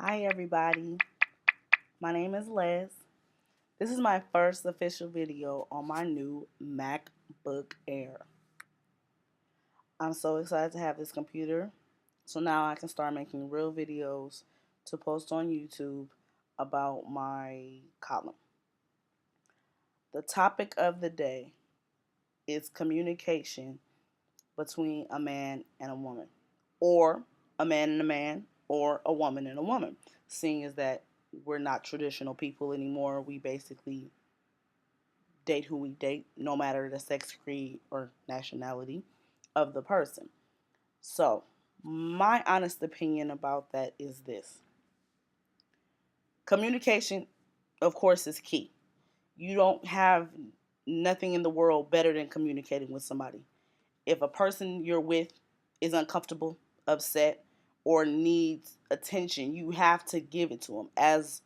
Hi, everybody. My name is Les. This is my first official video on my new MacBook Air. I'm so excited to have this computer, so now I can start making real videos to post on YouTube about my column. The topic of the day is communication between a man and a woman, or a man and a man, or a woman and a woman, seeing as that we're not traditional people anymore. We basically date who we date, no matter the sex, creed, or nationality of the person. So, my honest opinion about that is this: communication, of course, is key. You don't have nothing in the world better than communicating with somebody. If a person you're with is uncomfortable, upset, or needs attention, you have to give it to them. As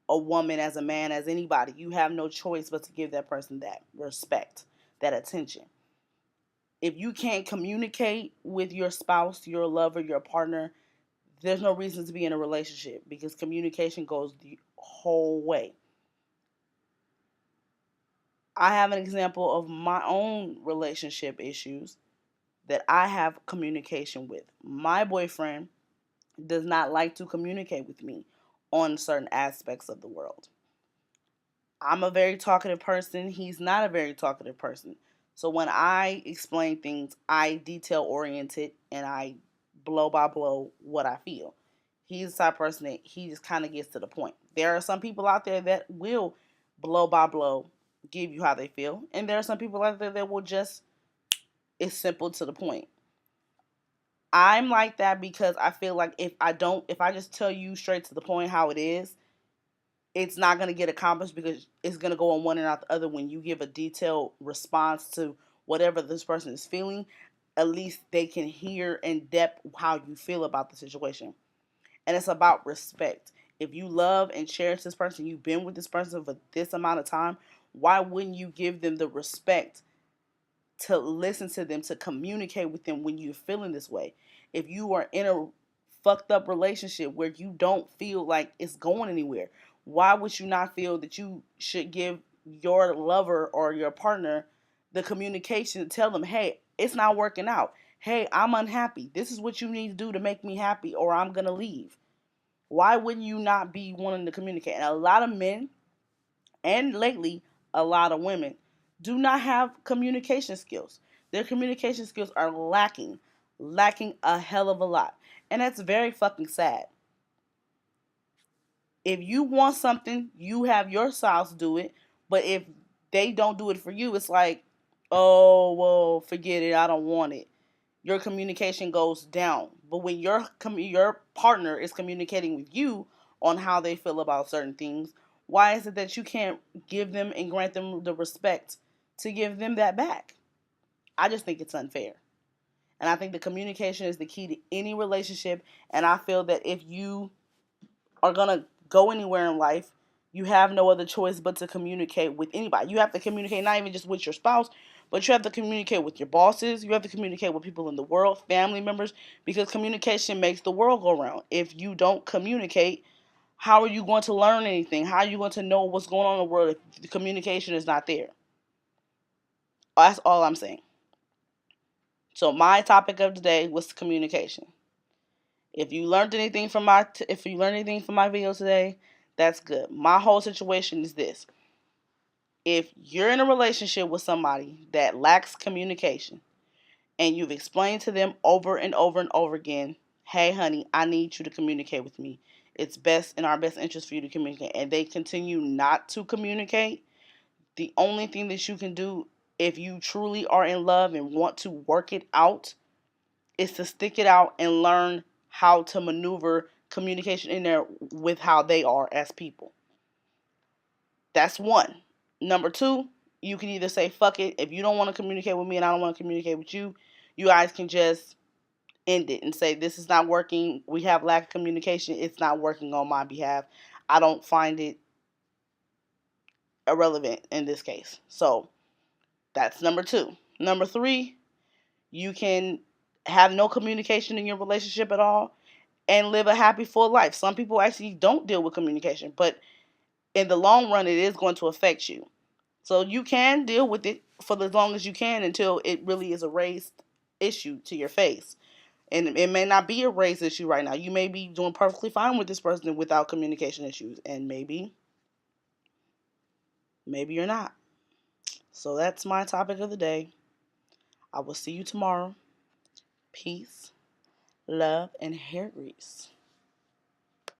a woman, as a man, as anybody, you have no choice but to give that person that respect, that attention. If you can't communicate with your spouse, your lover, your partner, there's no reason to be in a relationship, because communication goes the whole way. I have an example of my own relationship issues that I have communication with. My boyfriend does not like to communicate with me on certain aspects of the world. I'm a very talkative person. He's not a very talkative person. So when I explain things, I detail oriented and I blow by blow what I feel. He's the type of person that he just kind of gets to the point. There are some people out there that will blow by blow give you how they feel, and there are some people out there that will just, it's simple to the point. I'm like that because I feel like if I just tell you straight to the point how it is, it's not going to get accomplished, because it's going to go on one and not the other. When you give a detailed response to whatever this person is feeling, at least they can hear in depth how you feel about the situation. And it's about respect. If you love and cherish this person, you've been with this person for this amount of time, why wouldn't you give them the respect to listen to them, to communicate with them when you're feeling this way? If you are in a fucked up relationship where you don't feel like it's going anywhere, why would you not feel that you should give your lover or your partner the communication to tell them, hey, it's not working out. Hey, I'm unhappy. This is what you need to do to make me happy, or I'm going to leave. Why wouldn't you not be wanting to communicate? And a lot of men, and lately a lot of women, do not have communication skills. Their communication skills are lacking a hell of a lot. And that's very fucking sad. If you want something, you have your spouse do it. But if they don't do it for you, it's like, oh, well, forget it. I don't want it. Your communication goes down. But when your partner is communicating with you on how they feel about certain things, why is it that you can't give them and grant them the respect to give them that back? I just think it's unfair. And I think the communication is the key to any relationship. And I feel that if you are going to go anywhere in life, you have no other choice but to communicate with anybody. You have to communicate not even just with your spouse, but you have to communicate with your bosses. You have to communicate with people in the world, family members, because communication makes the world go round. If you don't communicate, how are you going to learn anything? How are you going to know what's going on in the world if the communication is not there? That's all I'm saying. So my topic of today was communication. If you learned anything from my video today, that's good. My whole situation is this: if you're in a relationship with somebody that lacks communication, and you've explained to them over and over and over again, hey honey, I need you to communicate with me. It's best in our best interest for you to communicate, and they continue not to communicate, the only thing that you can do, if you truly are in love and want to work it out, is to stick it out and learn how to maneuver communication in there with how they are as people. That's one. Number two, you can either say, fuck it. If you don't want to communicate with me and I don't want to communicate with you, you guys can just end it and say, this is not working. We have lack of communication. It's not working on my behalf. I don't find it irrelevant in this case. So that's number two. Number three, you can have no communication in your relationship at all and live a happy, full life. Some people actually don't deal with communication, but in the long run, it is going to affect you. So you can deal with it for as long as you can until it really is a raised issue to your face. And it may not be a raised issue right now. You may be doing perfectly fine with this person without communication issues, and maybe you're not. So that's my topic of the day. I will see you tomorrow. Peace, love, and hair grease.